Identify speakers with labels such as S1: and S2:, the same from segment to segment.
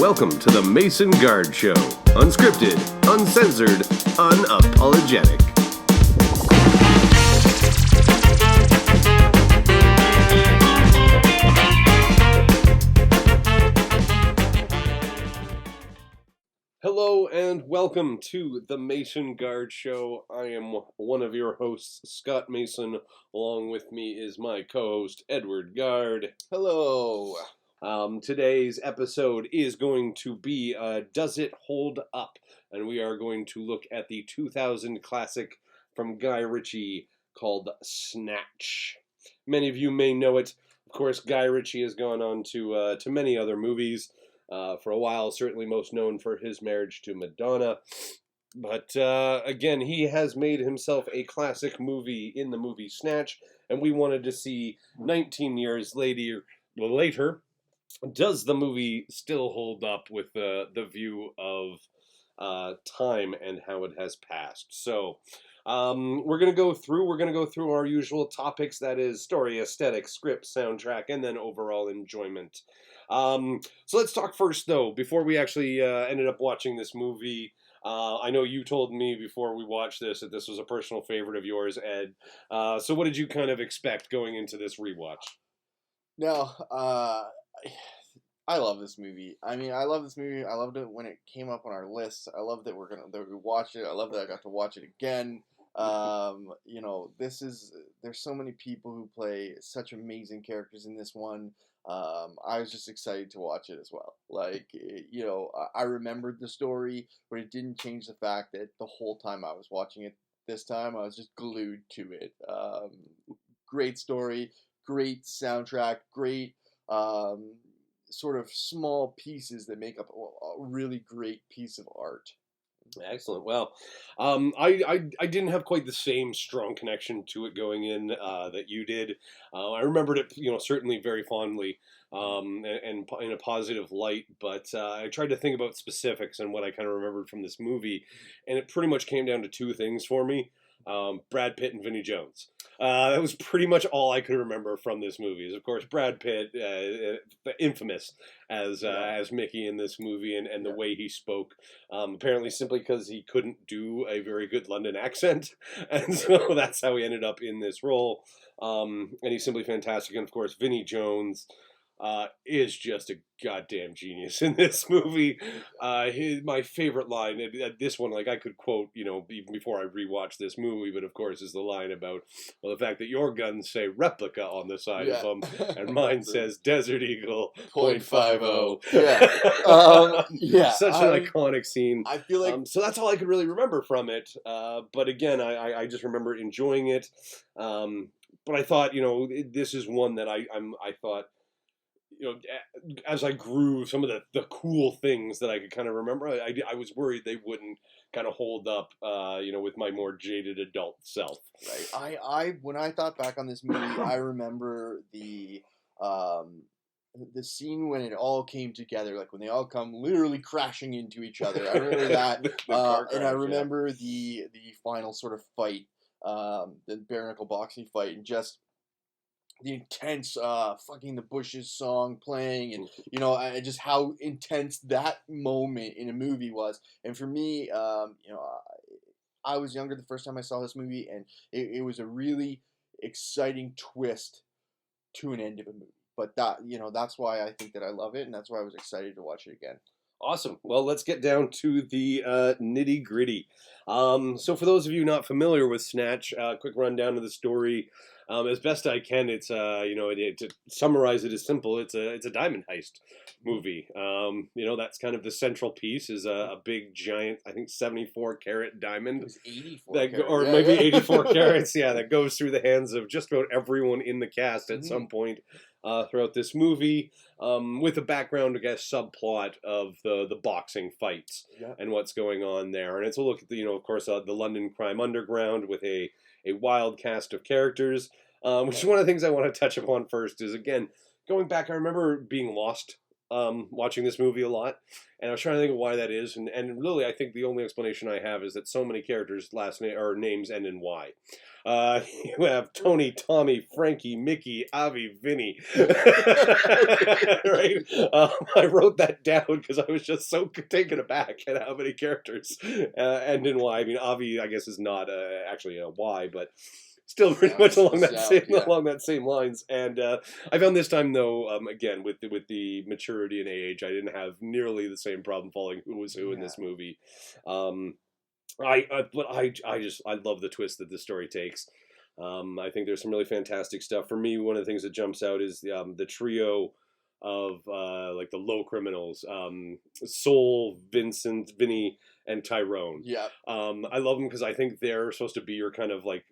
S1: Welcome to the Mason Guard Show. Unscripted, uncensored, unapologetic. Hello and welcome to the Mason Guard Show. I am one of your hosts, Scott Mason. Along with me is my co-host, Edward Guard.
S2: Hello.
S1: Today's episode is going to be Does It Hold Up? And we are going to look at the 2000 classic from Guy Ritchie called Snatch. Many of you may know it. Of course, Guy Ritchie has gone on to many other movies. For a while, certainly most known for his marriage to Madonna. But again, he has made himself a classic movie in the movie Snatch, and we wanted to see 19 years later, does the movie still hold up with the view of time and how it has passed? So we're gonna go through our usual topics, that is story, aesthetic, script, soundtrack, and then overall enjoyment. So let's talk first, though, before we actually ended up watching this movie. I know you told me before we watched this that this was a personal favorite of yours, Ed. So what did you kind of expect going into this rewatch?
S2: No, I love this movie. I mean, I love this movie. I loved it when it came up on our list. I love that we watched it. I love that I got to watch it again. There's so many people who play such amazing characters in this one. I was just excited to watch it as well. I remembered the story, but it didn't change the fact that the whole time I was watching it this time, I was just glued to it. Great story, great soundtrack, great sort of small pieces that make up a really great piece of art.
S1: Excellent. Well, I didn't have quite the same strong connection to it going in that you did. I remembered it, certainly very fondly, and in a positive light. But I tried to think about specifics and what I kind of remembered from this movie, and it pretty much came down to two things for me: Brad Pitt and Vinnie Jones. That was pretty much all I could remember from this movie. Is, of course, Brad Pitt, infamous as Mickey in this movie, and the way he spoke. Apparently, simply because he couldn't do a very good London accent, and so that's how he ended up in this role. And he's simply fantastic. And of course, Vinnie Jones is just a goddamn genius in this movie. My favorite line, this one, I could quote, even before I rewatched this movie, but of course is the line about, the fact that your guns say replica on the side of them, and mine says Desert Eagle .50. Such an iconic scene.
S2: I feel like...
S1: so that's all I could really remember from it. But again, I just remember enjoying it. But I thought, this is one that I thought, as I grew, some of the cool things that I could kind of remember, I was worried they wouldn't kind of hold up, with my more jaded adult self.
S2: Right. When I thought back on this movie, I remember the scene when it all came together, like when they all come literally crashing into each other. I remember that, and I remember the final sort of fight, the bare knuckle boxing fight, and just the intense fucking the Bushes song playing, and just how intense that moment in a movie was. And for me, I was younger the first time I saw this movie, and it was a really exciting twist to an end of a movie. But that's why I think that I love it, and that's why I was excited to watch it again.
S1: Awesome. Well, let's get down to the nitty gritty. So for those of you not familiar with Snatch, quick rundown of the story. As best I can, it's to summarize it as simple. It's a diamond heist movie. That's kind of the central piece is a big giant, I think 74 carat diamond.
S2: It was 84 carats.
S1: Or maybe 84 carats. Yeah, that goes through the hands of just about everyone in the cast at some point throughout this movie, with a background, I guess, subplot of the boxing fights and what's going on there. And it's a look at of course, the London crime underground with a wild cast of characters, which is one of the things I want to touch upon first is, again, going back, I remember being lost watching this movie a lot, and I was trying to think of why that is, and really, I think the only explanation I have is that so many characters' last name or names end in Y. You have Tony, Tommy, Frankie, Mickey, Avi, Vinny. Right? I wrote that down because I was just so taken aback at how many characters end in Y. I mean, Avi, I guess, is not actually a Y, but still pretty much along that same lines. And I found this time though, again with the maturity and age, I didn't have nearly the same problem following who was who in this movie. But I love the twist that this story takes. I think there's some really fantastic stuff. For me, one of the things that jumps out is the trio of like the low criminals, Soul, Vincent, Vinny, and Tyrone.
S2: Yeah.
S1: I love them because I think they're supposed to be your kind of like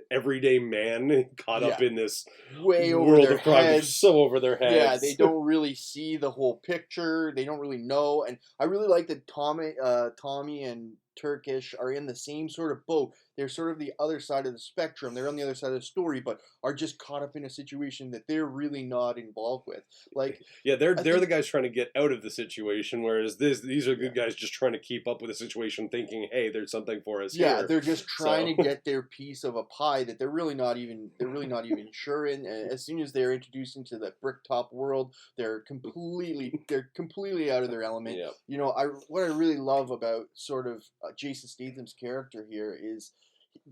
S1: everyday man caught up in this
S2: way over
S1: world
S2: their
S1: of crime,
S2: heads.
S1: so over their heads.
S2: Yeah, they don't really see the whole picture. They don't really know. And I really like that Tommy and Turkish are in the same sort of boat. They're sort of the other side of the spectrum. They're on the other side of the story, but are just caught up in a situation that they're really not involved with. Like,
S1: yeah, they're the guys trying to get out of the situation, whereas these are good guys just trying to keep up with the situation, thinking, hey, there's something for us.
S2: Yeah,
S1: here.
S2: they're just trying to get their piece of a pie that they're really not even sure in. And as soon as they're introduced into the bricktop world, they're completely out of their element.
S1: Yeah.
S2: You know, what I really love about sort of Jason Statham's character here is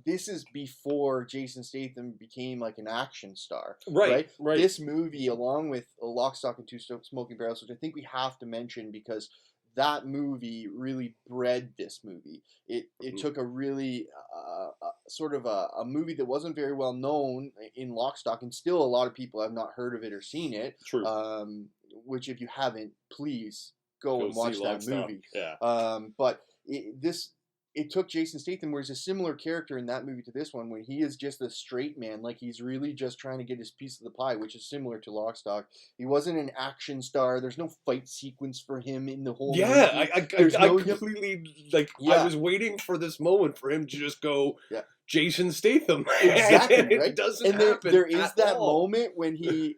S2: this is before Jason Statham became like an action star. Right. This movie, along with Lock, Stock, and Two Smoking Barrels, which I think we have to mention because that movie really bred this movie. It took a really sort of a movie that wasn't very well known in Lock, Stock, and still a lot of people have not heard of it or seen it.
S1: True.
S2: Which if you haven't, please go and watch that movie.
S1: Yeah.
S2: But it took Jason Statham, where he's a similar character in that movie to this one, when he is just a straight man, like he's really just trying to get his piece of the pie, which is similar to Lock, Stock. He wasn't an action star. There's no fight sequence for him in the whole movie.
S1: I completely, like, I was waiting for this moment for him to just go, Jason Statham.
S2: Exactly,
S1: and
S2: right?
S1: It doesn't
S2: and
S1: happen.
S2: There is that
S1: all.
S2: moment when he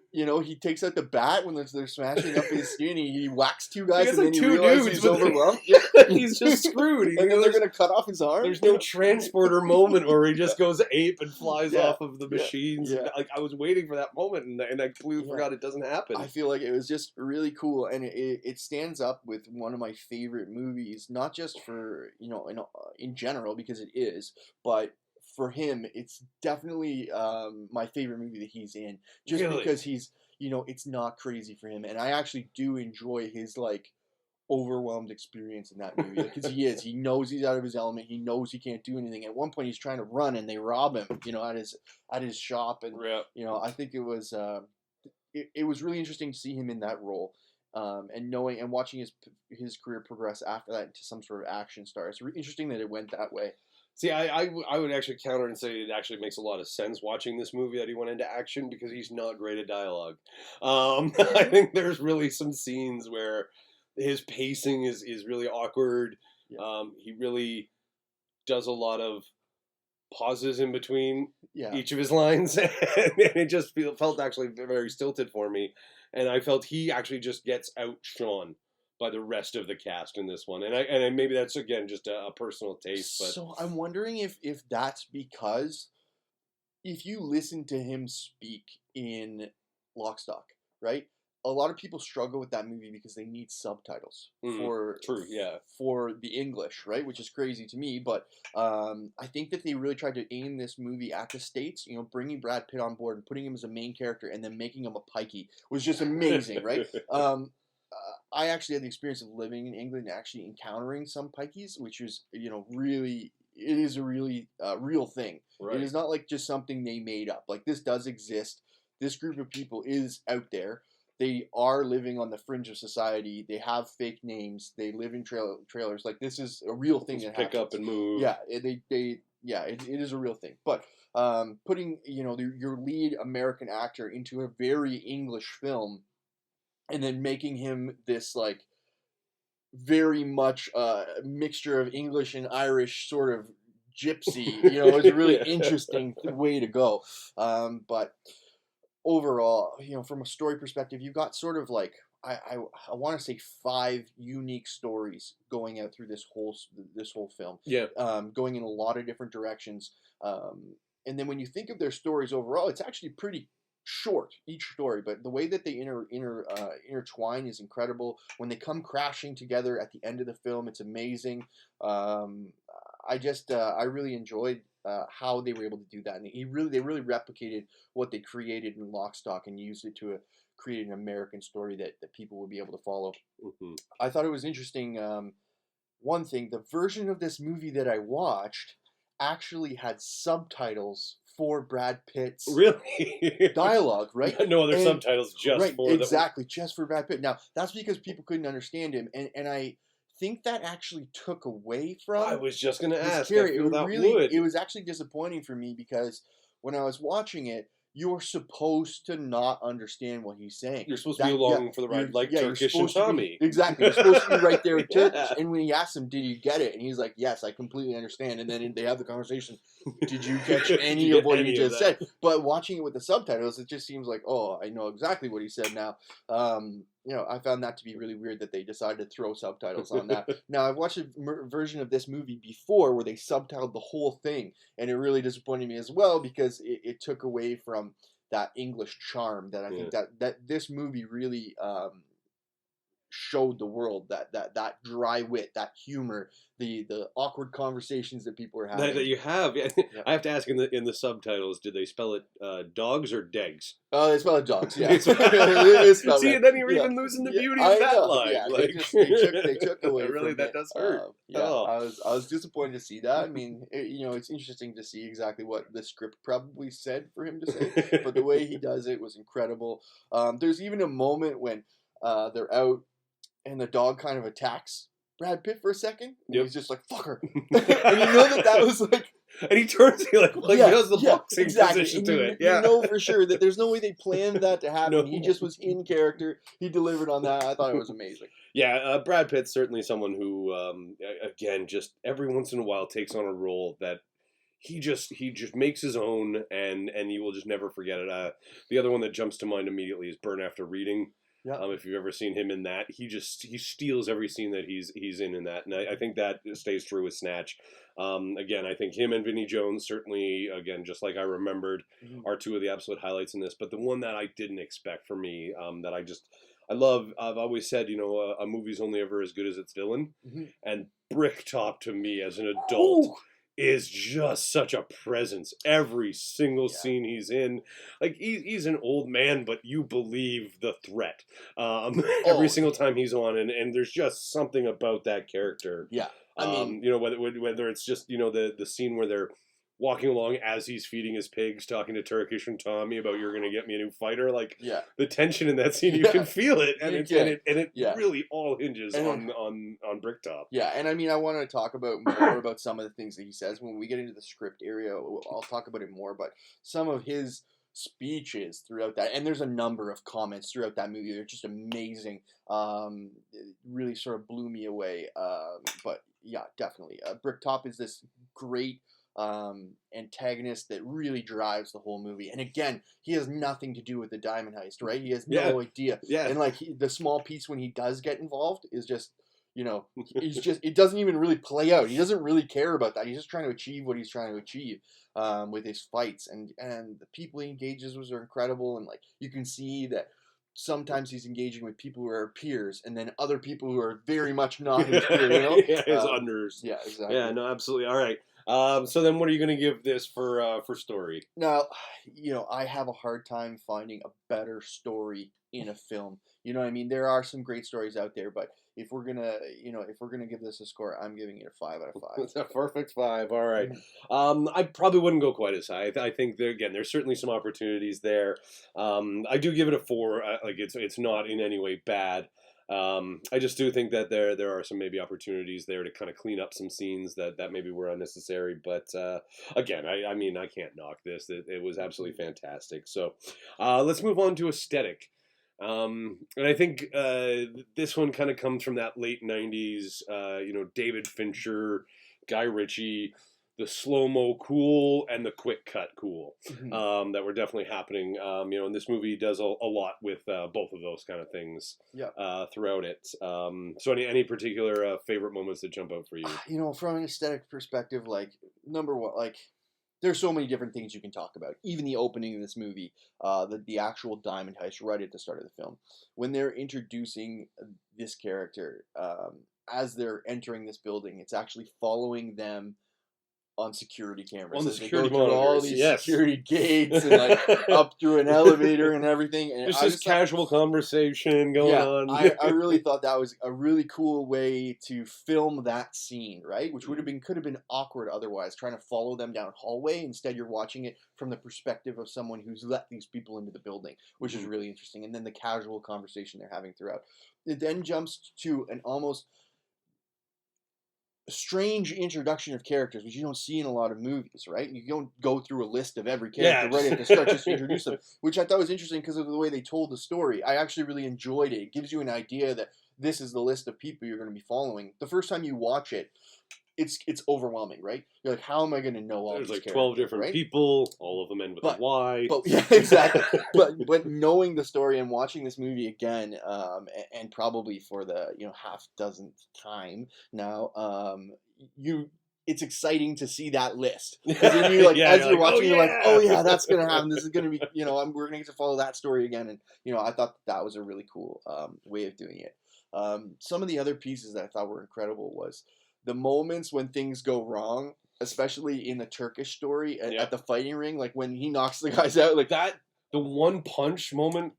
S2: takes out the bat when they're smashing up his skin. He whacks two guys and then he realizes he's overwhelmed.
S1: He's just screwed.
S2: And then they're going to cut off his arm.
S1: There's no transporter moment where he just goes ape and flies off of the machines.
S2: Yeah.
S1: Like, I was waiting for that moment, and I completely forgot it doesn't happen.
S2: I feel like it was just really cool, and it stands up with one of my favorite movies, not just for, in general, because it is, but for him, it's definitely my favorite movie that he's in, just because he's, it's not crazy for him, and I actually do enjoy his, like, overwhelmed experience in that movie, because he knows he's out of his element, he knows he can't do anything. At one point, he's trying to run, and they rob him, at his shop, and I think it was it was really interesting to see him in that role, and knowing and watching his career progress after that into some sort of action star. It's really interesting that it went that way.
S1: See, I would actually counter and say it actually makes a lot of sense watching this movie that he went into action, because he's not great at dialogue. I think there's really some scenes where his pacing is really awkward. Yeah. He really does a lot of pauses in between each of his lines, and it just felt actually very stilted for me. And I felt he actually just gets outshone by the rest of the cast in this one, and maybe that's again just a personal taste. But
S2: so I'm wondering if that's because if you listen to him speak in Lock, Stock, right? A lot of people struggle with that movie because they need subtitles for the English, right? Which is crazy to me, but I think that they really tried to aim this movie at the States. Bringing Brad Pitt on board and putting him as a main character and then making him a pikey was just amazing, right? I actually had the experience of living in England and actually encountering some pikeys, which is, really, it is a really real thing. Right. It is not like just something they made up. Like, this does exist. This group of people is out there. They are living on the fringe of society. They have fake names. They live in trailers. Like, this is a real thing that happens.
S1: Pick up and move.
S2: Yeah, it is a real thing. But putting, your lead American actor into a very English film, and then making him this, like, very much mixture of English and Irish sort of gypsy, is a really interesting way to go. But overall, from a story perspective, you've got sort of like, I want to say 5 unique stories going out through this whole film.
S1: Yeah.
S2: Going in a lot of different directions. And then when you think of their stories overall, it's actually pretty short, each story, but the way that they intertwine is incredible. When they come crashing together at the end of the film, it's amazing. I really enjoyed how they were able to do that, and they really replicated what they created in Lock, Stock, and used it to create an American story that people would be able to follow.
S1: Mm-hmm.
S2: I thought it was interesting. One thing, the version of this movie that I watched actually had subtitles for Brad Pitt's
S1: really
S2: dialogue, right?
S1: No other subtitles, just
S2: right,
S1: for
S2: exactly, just for Brad Pitt. Now that's because people couldn't understand him, and I think that actually took away from.
S1: I was just going to ask.
S2: It was actually disappointing for me because when I was watching it, you're supposed to not understand what he's saying.
S1: You're supposed to be along for the ride, like Turkish and Tommy.
S2: Exactly. You're supposed to be right there in Turkish. And when he asks him, did you get it? And he's like, yes, I completely understand. And then they have the conversation, did you catch any of what he just said? But watching it with the subtitles, it just seems like, oh, I know exactly what he said now. I found that to be really weird that they decided to throw subtitles on that. Now, I've watched a version of this movie before where they subtitled the whole thing, and it really disappointed me as well because it took away from that English charm that I think that this movie really showed the world, that dry wit, that humor, the awkward conversations that people are having.
S1: That you have. Yeah. I have to ask in the subtitles, did they spell it dogs or degs?
S2: Oh, they spell it dogs. Yeah.
S1: See, and then you're even losing the beauty of that line.
S2: Yeah,
S1: like,
S2: they took away.
S1: Really,
S2: from
S1: that
S2: it.
S1: does hurt.
S2: I was disappointed to see that. I mean, it's interesting to see exactly what the script probably said for him to say, but the way he does it was incredible. There's even a moment when they're out and the dog kind of attacks Brad Pitt for a second. And he's just like, fuck her. And you know that was like...
S1: And he turns, he does the boxing position to it.
S2: You know for sure that there's no way they planned that to happen. No. He just was in character. He delivered on that. I thought it was amazing.
S1: Yeah, Brad Pitt's certainly someone who, again, just every once in a while takes on a role that he just makes his own, and you will just never forget it. The other one that jumps to mind immediately is Burn After Reading. Yeah. If you've ever seen him in that, he steals every scene that he's in that, and I think that stays true with Snatch. Again, I think him and Vinnie Jones certainly, again, just like I remembered, are two of the absolute highlights in this. But the one that I didn't expect for me, that I love, I've always said, a movie's only ever as good as its villain, and Bricktop to me as an adult. Ooh. Is just such a presence. Every single scene he's in, like he's an old man, but you believe the threat. Every single time he's on, and there's just something about that character. Yeah, I mean, whether it's just the scene where they're walking along as he's feeding his pigs, talking to Turkish and Tommy about you're going to get me a new fighter. Like the tension in that scene, you can feel it, and it really all hinges on Bricktop.
S2: Yeah, and I mean, I want to talk about more about some of the things that he says when we get into the script area. I'll talk about it more, but some of his speeches throughout that, and there's a number of comments throughout that movie. They're just amazing. It really sort of blew me away. But yeah, definitely, Bricktop is this great antagonist that really drives the whole movie. And again, he has nothing to do with the diamond heist, right? He has no idea. Yeah. And the small piece when he does get involved is just, it doesn't even really play out. He doesn't really care about that. He's just trying to achieve what he's trying to achieve with his fights. And the people he engages with are incredible. And you can see that sometimes he's engaging with people who are peers, and then other people who are very much not his peers.
S1: His unders.
S2: Yeah, exactly.
S1: Yeah, no, absolutely. All right. So then what are you going to give this for story?
S2: Now, I have a hard time finding a better story in a film. You know what I mean? There are some great stories out there, but if we're going to give this a score, I'm giving it a 5 out of 5.
S1: It's a perfect 5. All right. I probably wouldn't go quite as high. I think there's certainly some opportunities there. I do give it a 4. It's not in any way bad. I just do think that there are some maybe opportunities there to kind of clean up some scenes that maybe were unnecessary. But again, I mean, I can't knock this. It was absolutely fantastic. So let's move on to aesthetic. And I think this one kind of comes from that late 90s, David Fincher, Guy Ritchie, the slow-mo cool and the quick cut cool
S2: Mm-hmm.
S1: that were definitely happening. And this movie does a lot with both of those kind of things throughout it. So any particular favorite moments that jump out for you?
S2: From an aesthetic perspective, like, number one, like, there's so many different things you can talk about. Even the opening of this movie, the actual diamond heist right at the start of the film, when they're introducing this character, as they're entering this building, it's actually following them on security cameras.
S1: On the
S2: as
S1: security
S2: they go through all
S1: monitors,
S2: these
S1: yes.
S2: security gates and like up through an elevator and everything. And
S1: Just this casual conversation going on.
S2: I really thought that was a really cool way to film that scene, right? Which could have been awkward otherwise, trying to follow them down a hallway. Instead, you're watching it from the perspective of someone who's let these people into the building, which is really interesting. And then the casual conversation they're having throughout. It then jumps to an almost strange introduction of characters, which you don't see in a lot of movies, right? You don't go through a list of every character right at the start just to introduce them, which I thought was interesting because of the way they told the story. I actually really enjoyed it. It gives you an idea that this is the list of people you're going to be following. The first time you watch it, it's overwhelming, right? You're like, how am I going to know all
S1: There's
S2: these
S1: like 12 different
S2: right?
S1: people, all of them end with a Y.
S2: But yeah, exactly. but knowing the story and watching this movie again, and probably for the half dozenth time now, it's exciting to see that list. Because then you as you're watching, you're like, oh yeah, that's gonna happen. This is gonna be, we're gonna get to follow that story again. And I thought that was a really cool way of doing it. Some of the other pieces that I thought were incredible was the moments when things go wrong, especially in the Turkish story at the fighting ring, like when he knocks the guys out, like
S1: that. The one punch moment,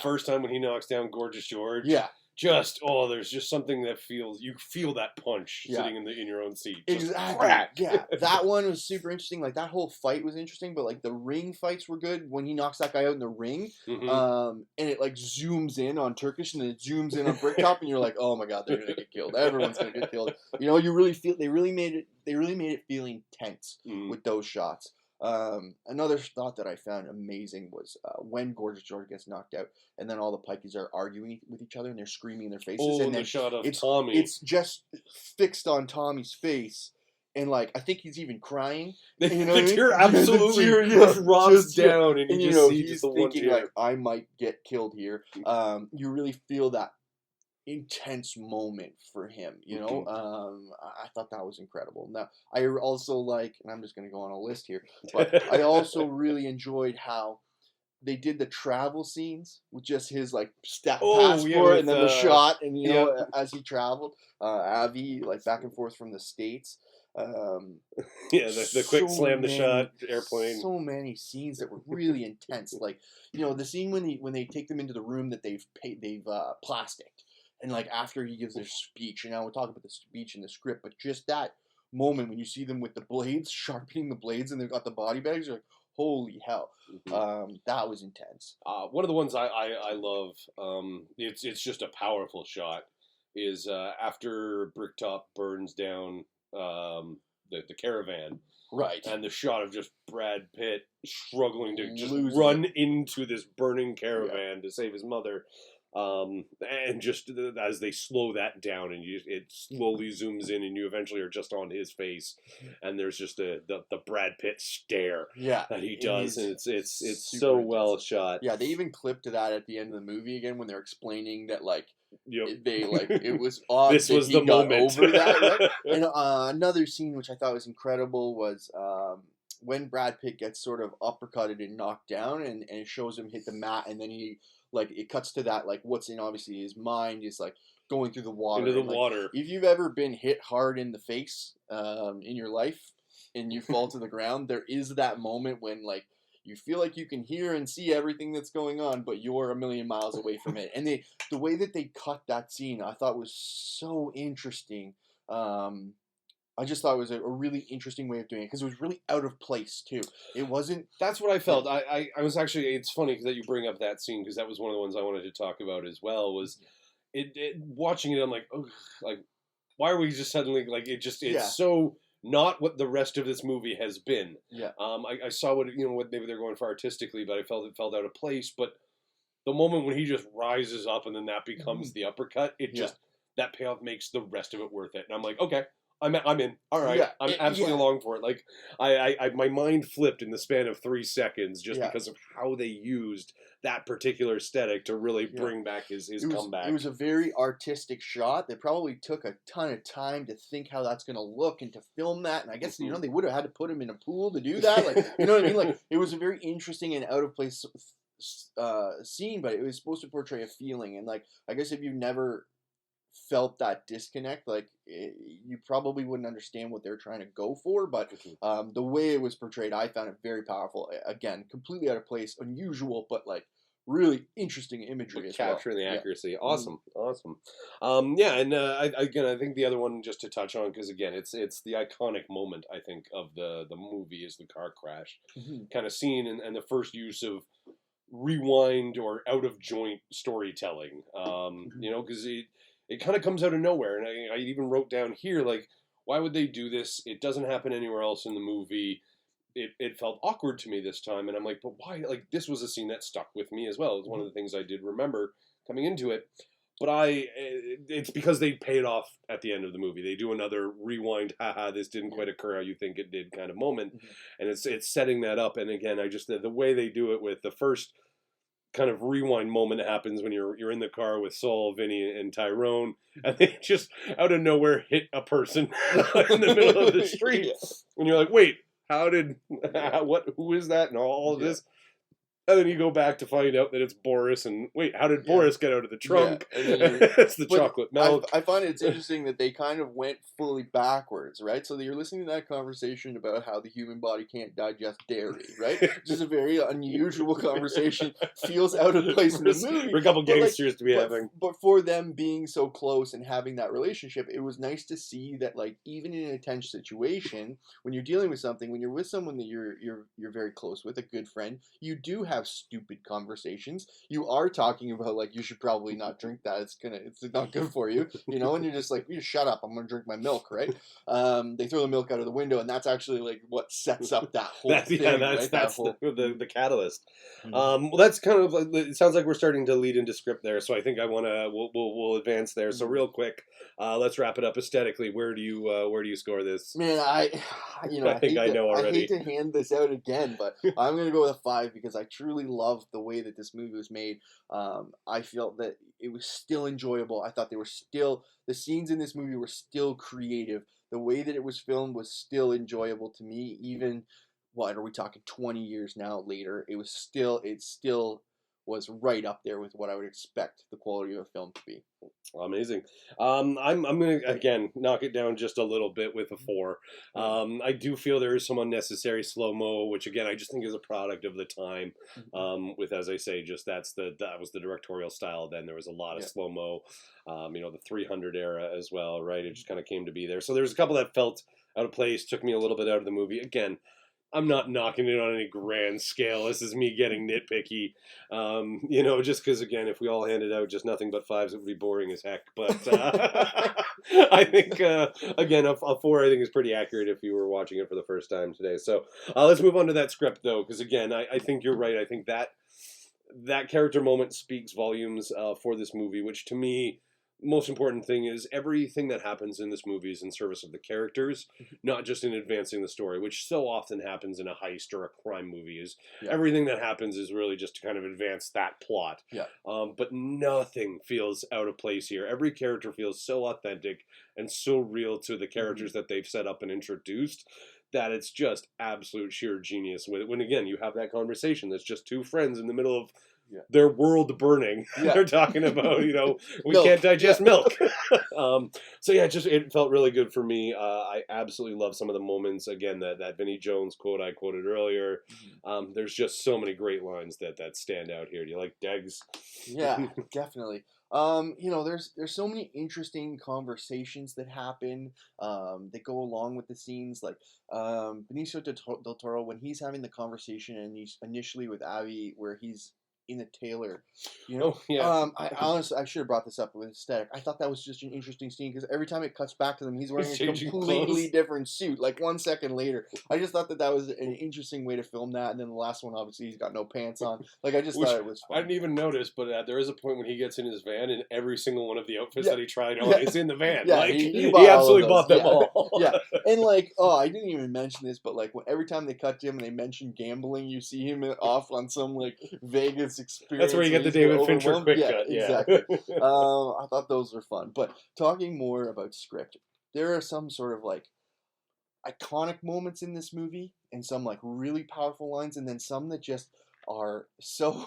S1: first time when he knocks down Gorgeous George.
S2: Yeah.
S1: There's just something that you feel that punch sitting in your own seat.
S2: Exactly.
S1: Crack.
S2: Yeah. That one was super interesting. Like that whole fight was interesting, but like the ring fights were good when he knocks that guy out in the ring. And it like zooms in on Turkish and then it zooms in on Bricktop and you're like, oh my god, they're gonna get killed. Everyone's gonna get killed. You really feel they really made it feeling tense with those shots. Another thought that I found amazing was when Gorgeous George gets knocked out, and then all the Pikeys are arguing with each other and they're screaming in their faces. And then
S1: the shot of Tommy.
S2: It's just fixed on Tommy's face, and like I think he's even crying. You know,
S1: the tear absolutely just drops down, and you just see
S2: he's thinking like, I might get killed here. You really feel that intense moment for him, I thought that was incredible. Now I also and I'm just going to go on a list here, but I also really enjoyed how they did the travel scenes with just his passport and then the shot and as he traveled, Avi back and forth from the States.
S1: The quick slam the shot airplane.
S2: So many scenes that were really intense, the scene when they take them into the room that they've plasticed. And after he gives their speech, and now we'll talk about the speech and the script, but just that moment when you see them with the blades, sharpening the blades, and they've got the body bags, you're like, holy hell. That was intense.
S1: One of the ones I love, it's just a powerful shot, is after Bricktop burns down the caravan.
S2: Right.
S1: And the shot of just Brad Pitt struggling to just run into this burning caravan to save his mother. And just as they slow that down and it slowly zooms in and you eventually are just on his face and there's just the Brad Pitt stare that he does, and it's so well shot.
S2: Yeah, they even clipped to that at the end of the movie again when they're explaining that it was odd
S1: this was the moment
S2: over that, right? And another scene which I thought was incredible was when Brad Pitt gets sort of uppercutted and knocked down and it shows him hit the mat, and then he it cuts to that what's in obviously his mind is going through the water.
S1: Into the water.
S2: If you've ever been hit hard in the face in your life and you fall to the ground, there is that moment when you feel like you can hear and see everything that's going on, but you're a million miles away from it. And the way that they cut that scene, I thought was so interesting. I just thought it was a really interesting way of doing it because it was really out of place too. It wasn't.
S1: That's what I felt. I was actually. It's funny that you bring up that scene because that was one of the ones I wanted to talk about as well. Was watching it? I'm like, oh, why are we just suddenly it's so not what the rest of this movie has been.
S2: Yeah.
S1: I saw what maybe they're going for artistically, but I felt it felt out of place. But the moment when he just rises up and then that becomes the uppercut, that payoff makes the rest of it worth it. And I'm like, okay. I'm in. All right,
S2: Yeah,
S1: I'm absolutely along for it. Like my mind flipped in the span of 3 seconds just
S2: yeah.
S1: because of how they used that particular aesthetic to really
S2: Yeah.
S1: bring back his
S2: It
S1: comeback.
S2: was a very artistic shot. They probably took a ton of time to think how that's going to look and to film that. And I guess they would have had to put him in a pool to do that. Like, you know what I mean? Like, it was a very interesting and out of place scene, but it was supposed to portray a feeling. And like, I guess if you never felt that disconnect, like you probably wouldn't understand what they're trying to go for. But the way it was portrayed, I found it very powerful. Again, completely out of place, unusual, but like really interesting imagery as well.
S1: Capturing the accuracy.
S2: Yeah.
S1: Awesome. Yeah, and I think the other one just to touch on, because again, it's the iconic moment, I think, of the movie is the car crash kind of scene, and the first use of rewind or out of joint storytelling. Because it kind of comes out of nowhere, and I even wrote down here, like, why would they do this? It doesn't happen anywhere else in the movie. It felt awkward to me this time, and I'm like, but why? Like, this was a scene that stuck with me as well. It's one of the things I did remember coming into it. But it's because they pay it off at the end of the movie. They do another rewind, haha, this didn't quite occur how you think it did kind of moment, and it's setting that up. And again, I just the way they do it with the first kind of rewind moment happens when you're in the car with Saul, Vinny, and Tyrone, and they just out of nowhere hit a person in the middle of the street, and you're like, wait. How did who is that and all of this? And then you go back to find out that it's Boris, and wait, how did Boris get out of the trunk? Yeah. It's the chocolate milk.
S2: I find it's interesting that they kind of went fully backwards, right? So you're listening to that conversation about how the human body can't digest dairy, right? Which is a very unusual conversation. Feels out of place in the movie.
S1: For a couple gangsters to be having.
S2: But for them being so close and having that relationship, it was nice to see that, like, even in a tense situation, when you're dealing with something, when you're with someone that you're very close with, a good friend, you do have stupid conversations. You are talking about, like, you should probably not drink that. It's not good for you, you know. And you're just like, you shut up. I'm gonna drink my milk, right? They throw the milk out of the window, and that's actually like what sets up that whole thing.
S1: That's the catalyst. Well, that's kind of. It sounds like we're starting to lead into script there, so I think we'll advance there. So real quick, let's wrap it up aesthetically. Where do you score this?
S2: Man, I think I know already. I hate to hand this out again, but I'm gonna go with a 5 because I truly love the way that this movie was made. I felt that it was still enjoyable. I thought the scenes in this movie were still creative. The way that it was filmed was still enjoyable to me. Even, what are we talking, 20 years now later? It still was right up there with what I would expect the quality of a film to be.
S1: Amazing. I'm gonna again knock it down just a little bit with a 4. I do feel there is some unnecessary slow mo, which again I just think is a product of the time. With, as I say, just that was the directorial style. Then there was a lot of slow mo. The 300 era as well, right? It just kind of came to be there. So there's a couple that felt out of place, took me a little bit out of the movie. Again, I'm not knocking it on any grand scale. This is me getting nitpicky, just because, again, if we all handed out just nothing but 5s, it would be boring as heck. But I think, again, a 4 I think is pretty accurate if you were watching it for the first time today. So let's move on to that script, though, because, again, I think you're right. I think that character moment speaks volumes for this movie, which to me, most important thing is everything that happens in this movie is in service of the characters, not just in advancing the story, which so often happens in a heist or a crime movie. Everything that happens is really just to kind of advance that plot. But nothing feels out of place here. Every character feels so authentic and so real to the characters that they've set up and introduced that it's just absolute sheer genius. When again, you have that conversation that's just two friends in the middle of their world burning. They're talking about, we can't digest milk. It felt really good for me. I absolutely love some of the moments. Again, that Vinnie Jones quote I quoted earlier. There's just so many great lines that stand out here. Do you like Degs?
S2: Yeah, definitely. There's so many interesting conversations that happen that go along with the scenes. Like Benicio del Toro, when he's having the conversation and he's initially with Abby, where he's in the tailor. You know,
S1: Oh, yeah.
S2: I honestly, I should have brought this up with aesthetic. I thought that was just an interesting scene because every time it cuts back to them, he's wearing a completely
S1: clothes.
S2: different suit. Like 1 second later, I just thought that was an interesting way to film that. And then the last one, obviously, he's got no pants on. Like I just thought it was fun.
S1: I didn't even notice, but there is a point when he gets in his van, and every single one of the outfits that he tried on is in the van.
S2: Yeah,
S1: like
S2: he
S1: absolutely bought them all.
S2: Yeah, and like, I didn't even mention this, but like, every time they cut to him and they mention gambling, you see him off on some like Vegas experience.
S1: That's where you get the David Fincher quick cut. Yeah,
S2: exactly. I thought those were fun. But talking more about script, there are some sort of like iconic moments in this movie, and some like really powerful lines, and then some that just are so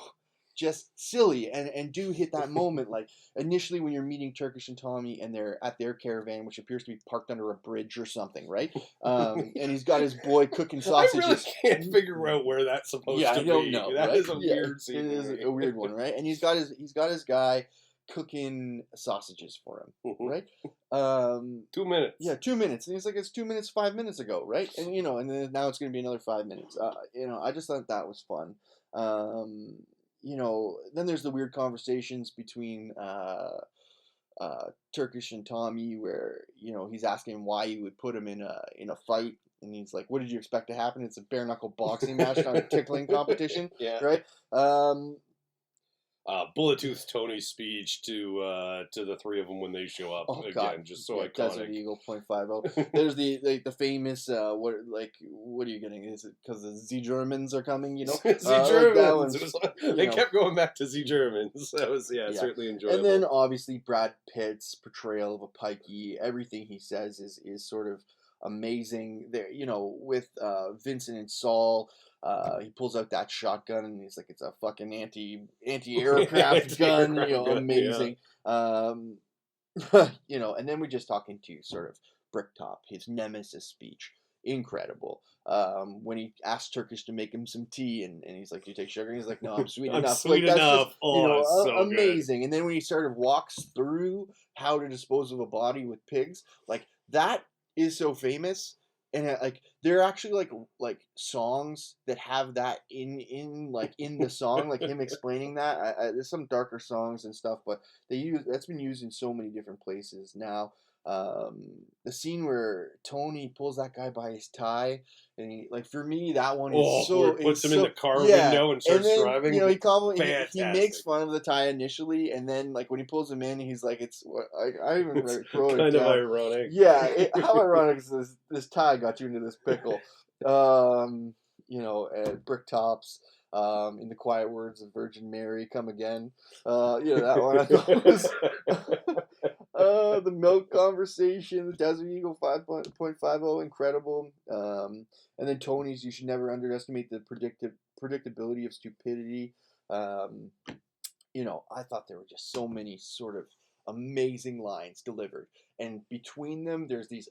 S2: just silly and do hit that moment. Like initially when you're meeting Turkish and Tommy and they're at their caravan, which appears to be parked under a bridge or something, right? And he's got his boy cooking sausages.
S1: I really can't figure out where that's supposed to be.
S2: I don't know.
S1: That
S2: right?
S1: is a weird scene.
S2: It is a weird one, right? And he's got his guy cooking sausages for him, right?
S1: 2 minutes.
S2: Yeah, 2 minutes. And he's like, it's 2 minutes, 5 minutes ago, right? And and then now it's going to be another 5 minutes. I just thought that was fun. Then there's the weird conversations between Turkish and Tommy, where he's asking him why you would put him in a fight, and he's like, "What did you expect to happen? It's a bare knuckle boxing match, not a tickling competition, right?"
S1: Bullet Tooth Tony's speech to the three of them when they show up again, just so iconic.
S2: Desert Eagle .50. There's the famous what are you getting? Is it because the Z Germans are coming? Z
S1: Germans. They kept going back to Z Germans. That was certainly enjoyable.
S2: And then obviously Brad Pitt's portrayal of a pikey. Everything he says is sort of amazing. There, with Vincent and Saul. He pulls out that shotgun and he's like, it's a fucking anti-aircraft gun, amazing. And then we're just talking to sort of Bricktop, his nemesis speech, incredible. When he asked Turkish to make him some tea and he's like, do you take sugar? And he's like, no, I'm sweet enough.
S1: Sweet enough. Just, so
S2: amazing.
S1: Good.
S2: And then when he sort of walks through how to dispose of a body with pigs, like that is so famous. And there are actually like songs that have that in the song, like him explaining that. There's some darker songs and stuff, but that's been used in so many different places now. The scene where Tony pulls that guy by his tie, and for me that one is so
S1: puts him in the car window and starts driving.
S2: He makes fun of the tie initially, and then when he pulls him in, he's like, "It's what I even wrote it down."
S1: Kind of ironic.
S2: Yeah, how ironic is this tie got you into this pickle? And Bricktops. In the quiet words of Virgin Mary, come again. That one I thought was the milk conversation, the Desert Eagle 5.50, incredible. And then Tony's, you should never underestimate the predictability of stupidity. I thought there were just so many sort of amazing lines delivered, and between them, there's these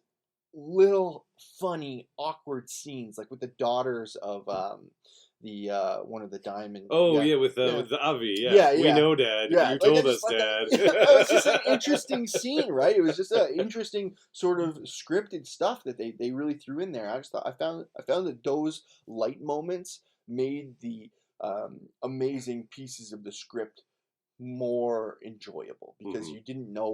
S2: little funny, awkward scenes, like with the daughters of one of the diamond.
S1: With the Avi. Yeah. We know, Dad. You told us, Dad.
S2: It was just an interesting scene, right? It was just an interesting sort of scripted stuff that they really threw in there. I found that those light moments made the amazing pieces of the script more enjoyable, because you didn't know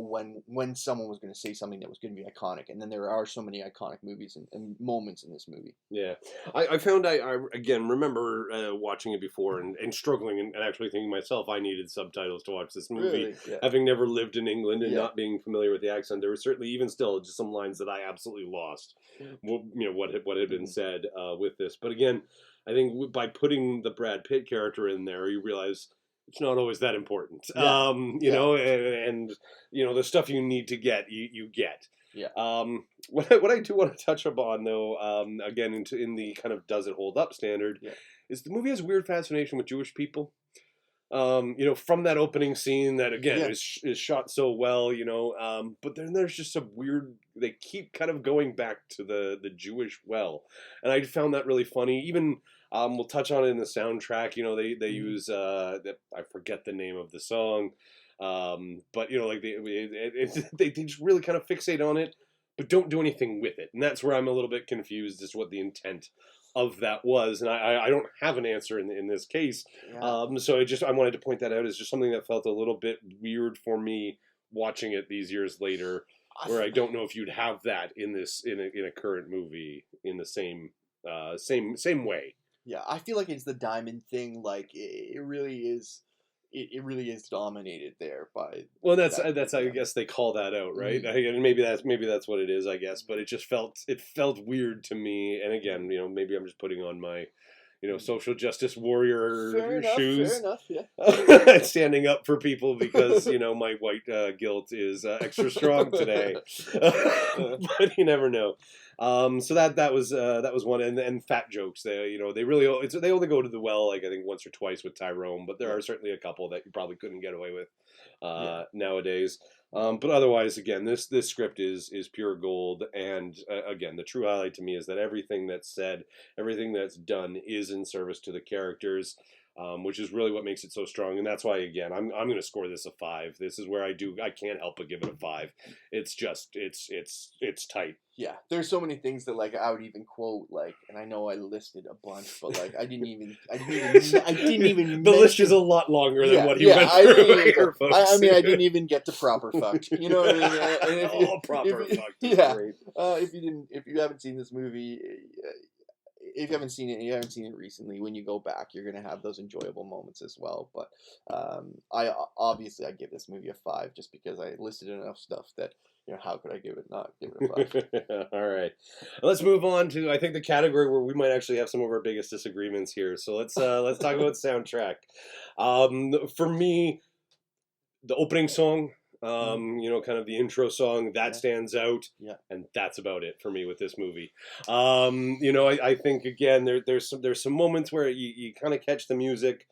S2: when someone was going to say something that was going to be iconic, and then there are so many iconic movies and moments in this movie.
S1: Yeah, I found I again remember watching it before and struggling and actually thinking myself I needed subtitles to watch this movie.
S2: Really? Yeah.
S1: Having never lived in England and not being familiar with the accent, there were certainly even still just some lines that I absolutely lost. What had been said with this, but again, I think by putting the Brad Pitt character in there, you realize it's not always that important. And the stuff you need to get, you get.
S2: Yeah.
S1: What I do want to touch upon, though, again, in the kind of does it hold up standard, is the movie has weird fascination with Jewish people. From that opening scene that, again, is shot so well, but then there's just some weird, they keep kind of going back to the Jewish well. And I found that really funny. Even, we'll touch on it in the soundtrack, they use, I forget the name of the song, but, they just really kind of fixate on it, but don't do anything with it. And that's where I'm a little bit confused as to what the intent of that was, and I don't have an answer in this case.
S2: Yeah.
S1: So I wanted to point that out as just something that felt a little bit weird for me watching it these years later, where I don't know if you'd have that in a current movie in the same way.
S2: Yeah, I feel like it's the diamond thing. Like it really is. It really is dominated there by.
S1: Well, that's I guess they call that out, right?
S2: Mm-hmm.
S1: Maybe that's what it is, I guess. But it felt weird to me. And again, maybe I'm just putting on my, social justice warrior shoes.
S2: Fair enough. Yeah.
S1: Standing up for people because my white guilt is extra strong today. But you never know. So that was one, and fat jokes. They they only go to the well, like I think once or twice with Tyrone, but there are certainly a couple that you probably couldn't get away with nowadays. But otherwise, again, this script is pure gold, and again, the true highlight to me is that everything that's said, everything that's done, is in service to the characters. Which is really what makes it so strong, and that's why, again, I'm going to score this a 5. This is where I can't help but give it a 5. It's just it's tight.
S2: Yeah, there's so many things that like I would even quote, like, and I know I listed a bunch, but like I didn't even.
S1: The list is a lot longer than what he went through here, folks.
S2: I mean, I didn't even get to proper fucked. You know what I mean? And if
S1: proper fucked.
S2: Yeah.
S1: Great.
S2: If you haven't seen this movie. If you haven't seen it recently, when you go back, you're going to have those enjoyable moments as well. But I give this movie a 5 just because I listed enough stuff that, how could I not give it a 5?
S1: All right. Let's move on to, I think, the category where we might actually have some of our biggest disagreements here. So let's talk about soundtrack. For me, the opening song, kind of the intro song that stands out, and that's about it for me with this movie. I think again there's some moments where you kind of catch the music,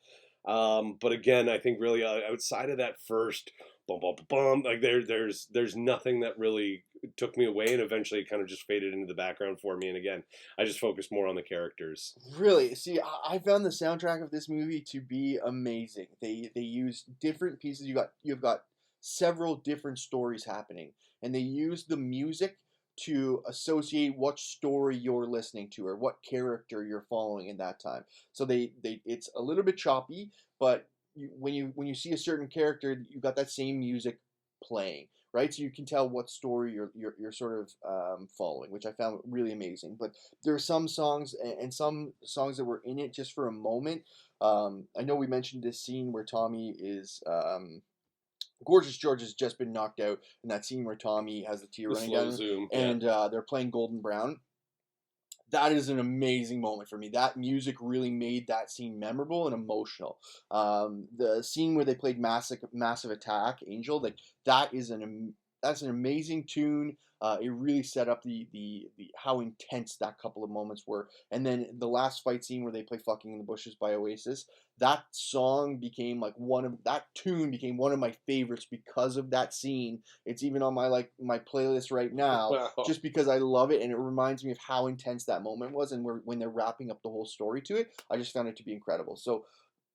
S1: but again I think really outside of that first bum bum bum, like there's nothing that really took me away, and eventually it kind of just faded into the background for me. And again, I just focused more on the characters.
S2: Really, see, I found the soundtrack of this movie to be amazing. They use different pieces. You've got several different stories happening, and they use the music to associate what story you're listening to or what character you're following in that time. So it's a little bit choppy, but when you see a certain character, you've got that same music playing, right? So you can tell what story you're sort of following, which I found really amazing. But there are some songs and some songs that were in it just for a moment. I know we mentioned this scene where Tommy is. Gorgeous George has just been knocked out in that scene where Tommy has the tear running down,
S1: zoom,
S2: and they're playing Golden Brown. That is an amazing moment for me. That music really made that scene memorable and emotional. The scene where they played Massive Attack, Angel, like that's an amazing tune. It really set up the how intense that couple of moments were. And then the last fight scene where they play "Fucking in the Bushes" by Oasis. That song became that tune became one of my favorites because of that scene. It's even on my playlist right now, just because I love it and it reminds me of how intense that moment was. And when they're wrapping up the whole story to it, I just found it to be incredible. So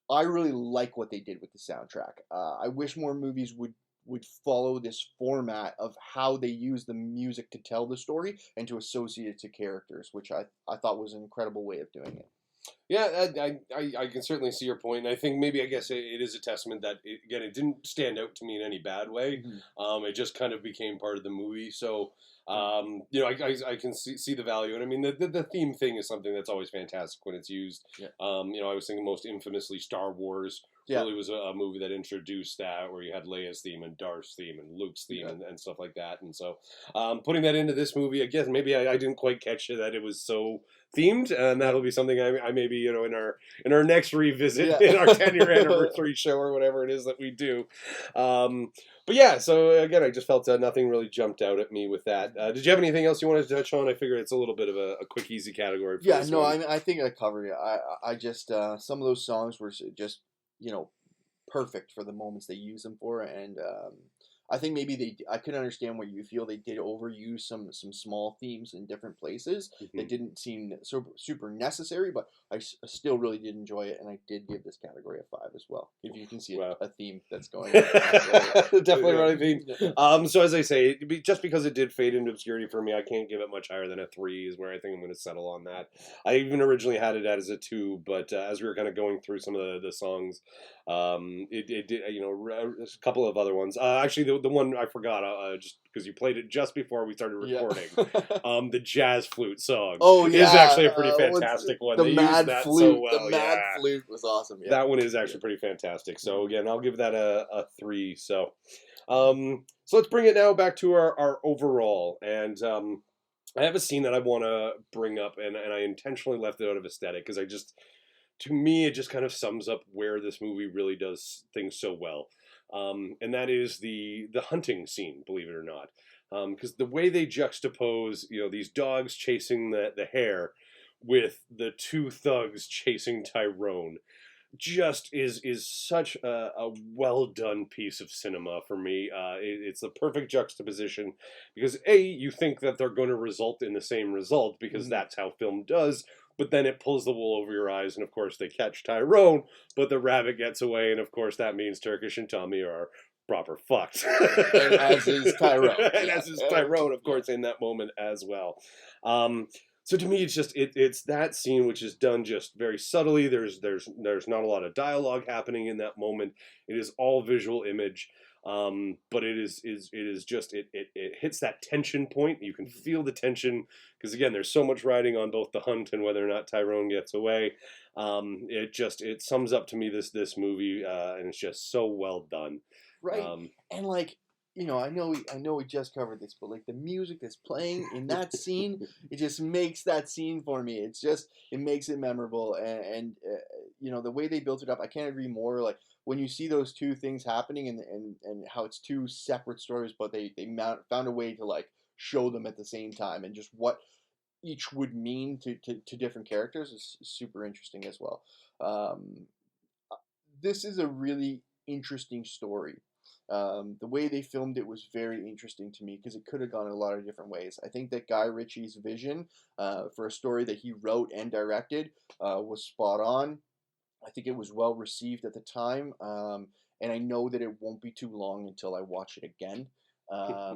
S2: I really like what they did with the soundtrack. I wish more movies would follow this format of how they use the music to tell the story and to associate it to characters, which I thought was an incredible way of doing it.
S1: Yeah, I can certainly see your point, and I think maybe, I guess it is a testament that, it didn't stand out to me in any bad way. Mm-hmm. It just kind of became part of the movie, so I can see the value, and I mean the theme thing is something that's always fantastic when it's used. Yeah. I was thinking most infamously Star Wars. Yeah. Really was a movie that introduced that, where you had Leia's theme and Darth's theme and Luke's theme and stuff like that. And so putting that into this movie, I guess maybe I didn't quite catch it, that it was so themed, and that'll be something I maybe in our next revisit in our 10-year anniversary show or whatever it is that we do. But yeah, so again, I just felt nothing really jumped out at me with that. Did you have anything else you wanted to touch on? I figure it's a little bit of a quick, easy category. For this one.
S2: I think I covered it. I just some of those songs were just perfect for the moments they use them for, and I think maybe I could understand what you feel. They did overuse some small themes in different places that didn't seem super necessary, but I still really did enjoy it, and I did give this category a 5 as well. If you can see a theme that's going on.
S1: Definitely running theme. So as I say, just because it did fade into obscurity for me, I can't give it much higher than a 3 is where I think I'm going to settle on that. I even originally had it as a 2, but as we were kind of going through some of the songs, it did, a couple of other ones. Actually, the one I forgot, just because you played it just before we started recording, the jazz flute song is actually a pretty fantastic one.
S2: The
S1: they
S2: mad
S1: used that
S2: flute,
S1: so well.
S2: The mad flute was awesome. Yeah.
S1: That one is actually pretty fantastic. So again, I'll give that a 3. So let's bring it now back to our overall. And I have a scene that I want to bring up, and I intentionally left it out of aesthetic because to me, it just kind of sums up where this movie really does things so well. And that is the hunting scene, believe it or not. Because the way they juxtapose, these dogs chasing the hare with the 2 thugs chasing Tyrone just is such a well done piece of cinema for me. It's the perfect juxtaposition because you think that they're going to result in the same result because that's how film does, but then it pulls the wool over your eyes, and of course they catch Tyrone, but the rabbit gets away, and of course that means Turkish and Tommy are proper fucked.
S2: And as is Tyrone.
S1: As is Tyrone, of course, in that moment as well. So to me, it's just it's that scene which is done just very subtly. There's not a lot of dialogue happening in that moment. It is all visual image, but it is just it hits that tension point. You can feel the tension because again, there's so much riding on both the hunt and whether or not Tyrone gets away. It sums up to me this movie, and it's just so well done.
S2: Right, and like. I know we just covered this, but like the music that's playing in that scene, it just makes that scene for me. It makes it memorable, and the way they built it up, I can't agree more. Like when you see those 2 things happening, and how it's 2 separate stories, but they found a way to like show them at the same time, and just what each would mean to different characters is super interesting as well. This is a really interesting story. The way they filmed it was very interesting to me because it could have gone a lot of different ways. I think that Guy Ritchie's vision for a story that he wrote and directed was spot on. I think it was well received at the time, and I know that it won't be too long until I watch it again. I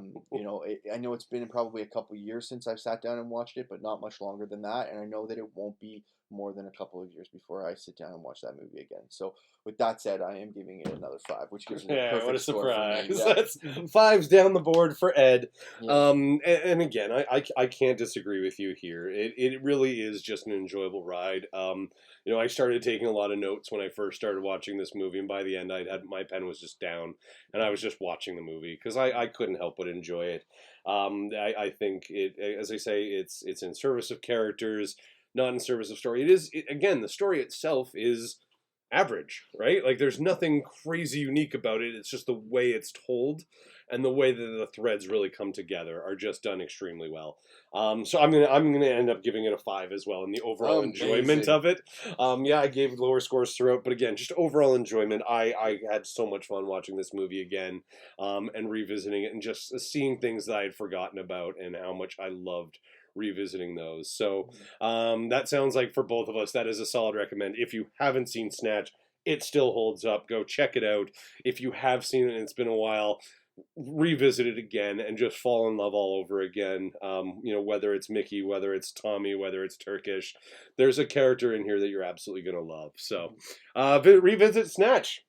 S2: know it's been probably a couple years since I've sat down and watched it, but not much longer than that, and I know that it won't be more than a couple of years before I sit down and watch that movie again. So with that said, I am giving it another 5, which gives it a perfect
S1: what a
S2: score
S1: surprise.
S2: for me. Yeah.
S1: That's 5's down the board for Ed.
S2: Yeah.
S1: And again, I can't disagree with you here. It really is just an enjoyable ride. I started taking a lot of notes when I first started watching this movie, and by the end, my pen was just down, and I was just watching the movie because I couldn't help but enjoy it. I think as I say, it's in service of characters, not in service of story. Again, the story itself is average, right? Like there's nothing crazy unique about it. It's just the way it's told and the way that the threads really come together are just done extremely well. So I'm gonna end up giving it a 5 as well in the overall enjoyment of it. I gave lower scores throughout, but again, just overall enjoyment. I had so much fun watching this movie again, and revisiting it and just seeing things that I had forgotten about and how much I loved revisiting those. So that sounds like for both of us, that is a solid recommend. If you haven't seen Snatch, it still holds up. Go check it out. If you have seen it and it's been a while, revisit it again and just fall in love all over again. Whether it's Mickey, whether it's Tommy, whether it's Turkish, there's a character in here that you're absolutely going to love. So revisit Snatch.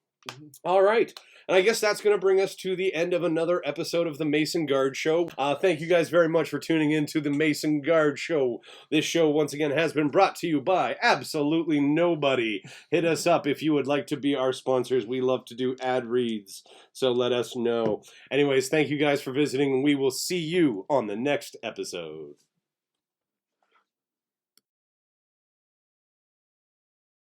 S1: All right. And I guess that's going to bring us to the end of another episode of the Mason Guard Show. Thank you guys very much for tuning in to the Mason Guard Show. This show, once again, has been brought to you by absolutely nobody. Hit us up if you would like to be our sponsors. We love to do ad reads, so let us know. Anyways, thank you guys for visiting, and we will see you on the next episode.